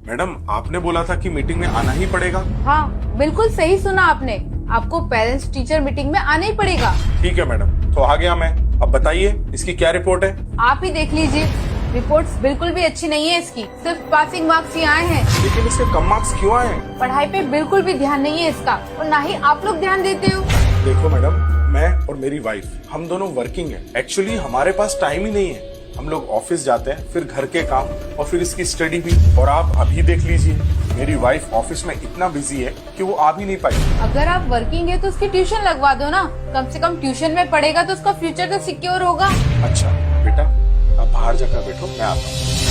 Madam आपने बोला था कि मीटिंग में आना ही पड़ेगा। हाँ बिल्कुल सही सुना आपने, आपको पेरेंट्स टीचर मीटिंग में आना ही पड़ेगा। ठीक है मैडम, तो आ गया मैं। अब बताइए इसकी क्या रिपोर्ट है? आप ही देख लीजिए, रिपोर्ट्स बिल्कुल भी अच्छी नहीं है इसकी, सिर्फ पासिंग मार्क्स ही आए हैं। लेकिन इसके कम मार्क्स क्यों आए हैं? पढ़ाई पे बिल्कुल भी ध्यान नहीं है इसका, और ना ही आप लोग ध्यान देते हो। देखो मैडम, मैं और मेरी वाइफ हम दोनों वर्किंग है। एक्चुअली हमारे पास टाइम ही नहीं है। हम लोग ऑफिस जाते हैं, फिर घर के काम और फिर इसकी स्टडी भी। और आप अभी देख लीजिए, मेरी वाइफ ऑफिस में इतना बिजी है कि वो आ भी नहीं पाई। अगर आप वर्किंग है तो उसकी ट्यूशन लगवा दो ना, कम से कम ट्यूशन में पढ़ेगा तो उसका फ्यूचर तो सिक्योर होगा। अच्छा बेटा, आप बाहर जाकर बैठो, मैं आता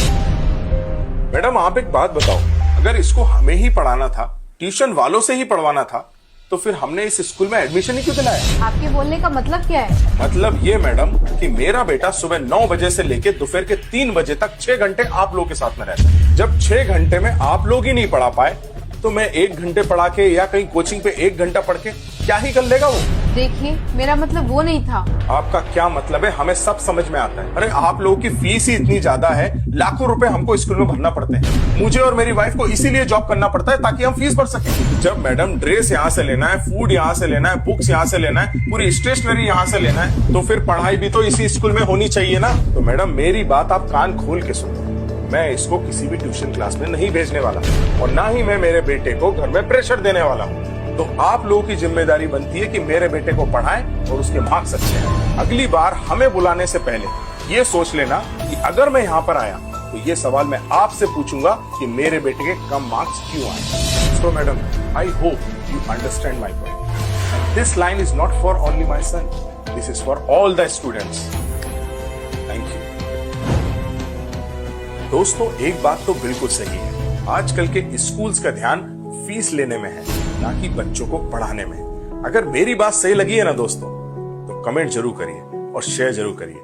हूँ। मैडम आप एक बात बताओ, अगर इसको हमें ही पढ़ाना था, ट्यूशन वालों से ही पढ़वाना था, तो फिर हमने इस स्कूल में एडमिशन ही क्यों दिलाया? आपके बोलने का मतलब क्या है? मतलब ये मैडम कि मेरा बेटा सुबह 9 बजे से लेके दोपहर के 3 बजे तक 6 घंटे आप लोग के साथ में रहता है। जब 6 घंटे में आप लोग ही नहीं पढ़ा पाए, तो मैं 1 घंटे पढ़ा के या कहीं कोचिंग पे 1 घंटा पढ़ के क्या ही कर लेगा वो? देखिए मेरा मतलब वो नहीं था। आपका क्या मतलब है हमें सब समझ में आता है। अरे आप लोगों की फीस ही इतनी ज्यादा है, लाखों रुपए हमको स्कूल में भरना पड़ते हैं। मुझे और मेरी वाइफ को इसीलिए जॉब करना पड़ता है ताकि हम फीस भर सकें। जब मैडम ड्रेस यहाँ से लेना है, फूड यहाँ से लेना है, बुक्स यहाँ से लेना है, पूरी स्टेशनरी यहाँ से लेना है, तो फिर पढ़ाई भी तो इसी स्कूल में होनी चाहिए ना। तो मैडम मेरी बात आप कान खोल के सुनो, मैं इसको किसी भी ट्यूशन क्लास में नहीं भेजने वाला और ना ही मैं मेरे बेटे को घर में प्रेशर देने वाला हूँ। तो आप लोगों की जिम्मेदारी बनती है कि मेरे बेटे को पढ़ाएं और उसके मार्क्स अच्छे आए। अगली बार हमें बुलाने से पहले ये सोच लेना कि अगर मैं यहाँ पर आया तो ये सवाल मैं आपसे पूछूंगा कि मेरे बेटे के कम मार्क्स क्यों आए। So madam, I hope you understand my point. This line is not for only my son, this is for all the students. Thank you. दोस्तों एक बात तो बिल्कुल सही है, आजकल के स्कूल्स का ध्यान फीस लेने में है, ना कि बच्चों को पढ़ाने में। अगर मेरी बात सही लगी है ना दोस्तों, तो कमेंट जरूर करिए और शेयर जरूर करिए।